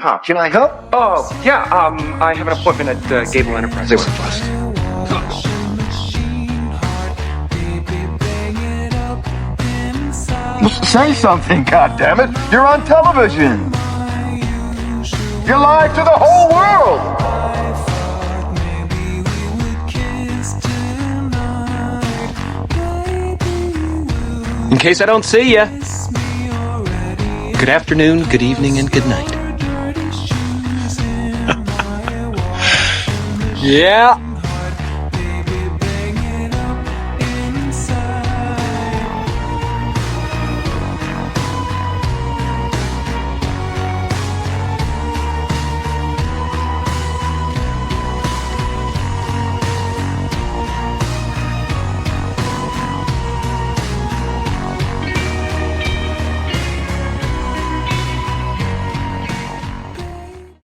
Huh, can I help? Oh, yeah, I have an appointment at Gable Enterprise. Say what first. Say something, goddammit! You're on television! You're live to the whole world! In case I don't see ya, good afternoon, good evening, and good night. Yeah.